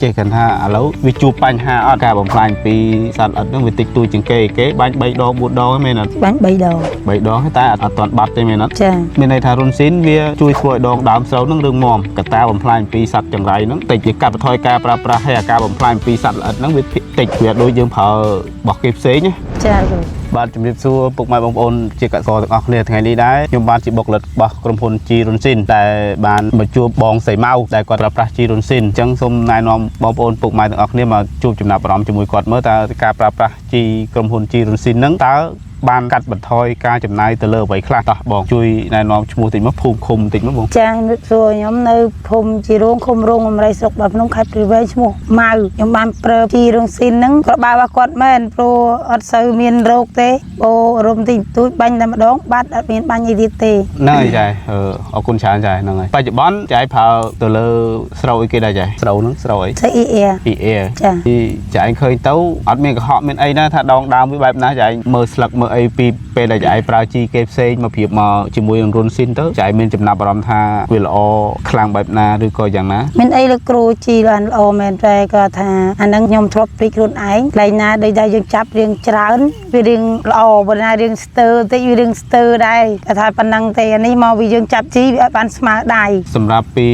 ចេះគិតថាឥឡូវវាជួបបញ្ហាអត់ការបំផ្លាញពីសត្វល្អិតហ្នឹងវាតិចតួចជាងគេបាញ់3 ដង 4 ដងមែនអត់បាញ់3 ដង 3 ដងតែអត់ទាន់បាត់ទេមែនអត់ចាមានន័យថារុនស៊ីនវាជួយធ្វើឲ្យដងដើមស្រូវហ្នឹងរឹងមាំកត្តាបំផ្លាញពីសត្វចង្រៃហ្នឹងតិចវាកាត់បន្ថយការប្រើប្រាស់ហើយអាការបំផ្លាញពីសត្វល្អិតហ្នឹងវាតិចវាដូចយើងប្រើរបស់គេផ្សេងណាចាបាទជំរាបសួរពុកម៉ែបងប្អូនជាកសិករទាំងអស់គ្នាថ្ងៃនេះដែរខ្ញុំបានជាបុគ្គលិករបស់ក្រុមហ៊ុនជីរុនស៊ីនដែលបានមកជួបបងសៃម៉ៅដែលគាត់ប្រើប្រាស់ជីរុនស៊ីនអញ្ចឹងសូមណែនាំបងប្អូនពុកម៉ែទាំងអស់គ្នាមកជួបចំណាប់អារម្មណ៍ជាមួយគាត់មើលតើការប្រើប្រាស់ជីក្រុមហ៊ុនជីរុនស៊ីនហ្នឹងតើបានកាត់បន្ថយការចំណាយទៅលើអ្វីខ្លះតោះបងជួយណែនាំឈ្មោះតិចមកភូមិឃុំតិចមកបងចាសួរខ្ញុំនៅភូមិជីរងឃុំរងអំរៃស្រុកបាភ្នំខេត្តព្រៃវែងឈ្មោះម៉ៅខ្ញុំបានប្រើជីរុងស៊ីនហ្នឹងក៏បើគាត់មែនព្រោះអត់សូវមានរោគទេអូរំតិចតួចបាញ់តែម្ដងបាត់អត់មានបាញ់អីទៀតទេហ្នឹងហើយចាអរគុណច្រើនចាហ្នឹងហើយបច្ចុប្បន្នចាយប្រើទៅលើស្រូវអីគេដែរចាស្រូវហ្នឹងស្រូវអីស្រូវអ៊ីចាយឃើញទៅអត់មានកុហកមានអីណាថាដងដើមវាបែបណាចាយមើលស្លឹកមើលអីពីពេលដែលចាយប្រើជីគេផ្សេងមកប្រៀបមកជាមួយនឹងរុនស៊ីនទៅចាយមានចំណាប់អារម្មណ៍ថាវាល្អខ្លាំងបែបណាឬក៏យ៉ាងណាមានអីលោកគ្រូជីបានល្អមែនតែគាត់ថាអាហ្នឹងខ្ញុំធ្លាប់ព្រិចខ្លួនឯងកន្លែងណាដូចដែលយើងចាប់រៀងច្រើនវារៀងល្អបើណារៀងស្ទើតិចវារៀងស្ទើដែរគាត់ថាប៉ុណ្ណឹងទេអានេះមកវាយើងចាប់ជីវាអត់បានស្មើដៃសម្រាប់ពី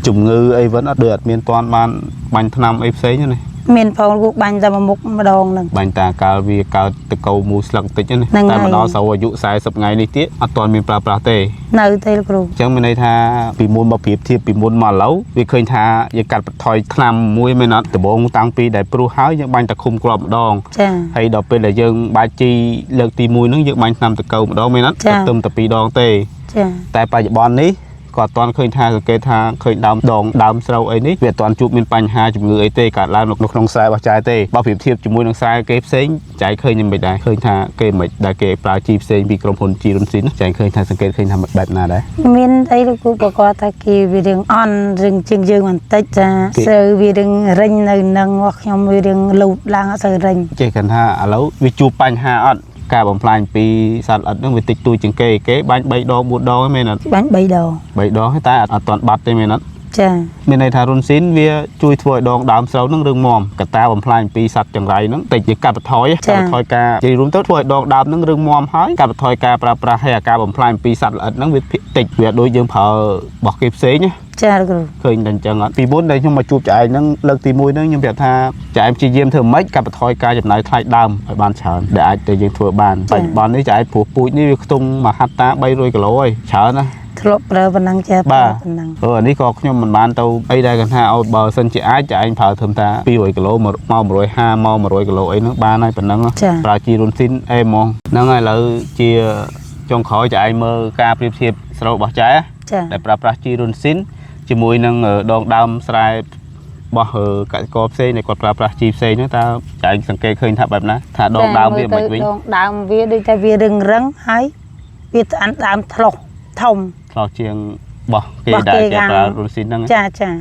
ជំងឺអីវិញអត់ដូចអត់មានទាន់បានបាញ់ថ្នាំអីផ្សេងទេណាមានផងលោកបាញ់តែមុខម្ដងហ្នឹងបាញ់តាកាលវាកើតតកោមូស្លឹកតិចណាតែមកដល់ស្រូវអាយុ40ថ្ងៃនេះទៀតអត់ទាន់មានប្រើប្រាស់ទេនៅទេលោកគ្រូអញ្ចឹងមានន័យថាពីមុនមកប្រៀបធៀបពីមុនមកឥឡូវវាឃើញថាយើងកាត់បន្ថយថ្នាំមួយមែនអត់ដំបូងតាំងពីដែលព្រោះហើយយើងបាញ់តែឃុំគ្រាប់ម្ដងចាហើយដល់ពេលដែលយើងបាច់ជីលើកទី1ហ្នឹងយើងបាញ់ថ្នាំតកោម្ដងមែនអត់ទៅតែ2 ដងទេចាតែបច្ចុប្បន្ននេះក៏អត់ទាន់ឃើញថាសង្កេតថាឃើញដើមស្រូវអីនេះវាអត់ទាន់ជួបមានបញ្ហាជំងឺអីទេកើតឡើងនៅក្នុងខ្សែរបស់ចាយទេបើប្រៀបធៀបជាមួយនឹងខ្សែគេផ្សេងចាយឃើញមិនដែរឃើញថាគេមិនដែលគេប្រើជីផ្សេងពីក្រុមហ៊ុនជីរុនស៊ីនចាយឃើញថាសង្កេតឃើញថាបែបណាដែរមានអីលោកគ្រូក៏គាត់ថាគេវារឿងអន់រឿងជាងយើងបន្តិចចាស្រូវវារឿងរិញនៅនឹងរបស់ខ្ញុំវារឿងលូតឡើងអត់សូវរិញចេះគិតថាឥឡូវវាជួបបញ្ហាអត់ការបំផ្លាញពីសត្វល្អិតហ្នឹងវាតិចតួចជាងគេបាញ់3 ដង 4 ដងមែនអត់បាញ់3 ដង3 ដងតែអត់ទាន់បាត់ទេមែនអត់ចាមានន័យថារុនស៊ីនវាជួយធ្វើឲ្យដងដើមស្រូវហ្នឹងរឹងមាំកត្តាបំផ្លាញពីសត្វចង្រៃហ្នឹងតិចជាកាត់បន្ថយការនិយាយរួមទៅធ្វើឲ្យដងដើមហ្នឹងរឹងមាំហើយកាត់បន្ថយការប្រើប្រាស់ហើយអាការបំផ្លាញពីសត្វល្អិតហ្នឹងវាតិចវាដូចយើងប្រើរបស់គេផ្សេងណាចាគ្រូឃើញតែអញ្ចឹងអត់ពីមុនដែលខ្ញុំមកជួបចាឯងហ្នឹងលើកទី1ហ្នឹងខ្ញុំប្រាប់ថាចាឯងព្យាយាមធ្វើម៉េចកាត់បន្ថយការចំណាយថ្លៃដើមឲ្យបានច្រើនដែលអាចតែយើងធ្វើបានបច្ចុប្បន្ននេះចាឯងព្រោះពូជនេះវាខ្ទង់មួយហាត់តា300 គីឡូហើយច្រើនណាធ្លាប់ប្រើប៉ុណ្ណឹងចាប្រើប៉ុណ្ណឹងអានេះក៏ខ្ញុំមិនបានទៅអីដែរគាត់ថាឲ្យបើសិនជាអាចចាឯងប្រើត្រឹមតា200 គីឡូមក150មក100 គីឡូអីហ្នឹងបានហើយប៉ុណ្ណឹងប្រើជីរុនស៊ីនអេហ្មងហ្នឹងហើយឥឡូវជាចុងក្រោយចាឯងមើលការប្រៀបធៀបស្រូវរបស់ចាដែលប្រើប្រាស់ជីរុនស៊ីនជាមួយនឹងដងដើមស្រែរបស់កសិករផ្សេងដែលគាត់ប្រើប្រាស់ជីផ្សេងហ្នឹងតើចាញ់សង្កេតឃើញថាបែបណាថាដងដើមវាមិនវិញដងដើមវាដូចតែវារឹងហើយវាស្អាតដើមថ្លោះធំឆ្លោះជាងរបស់គេដែលគេប្រើរុនស៊ីនហ្នឹងចា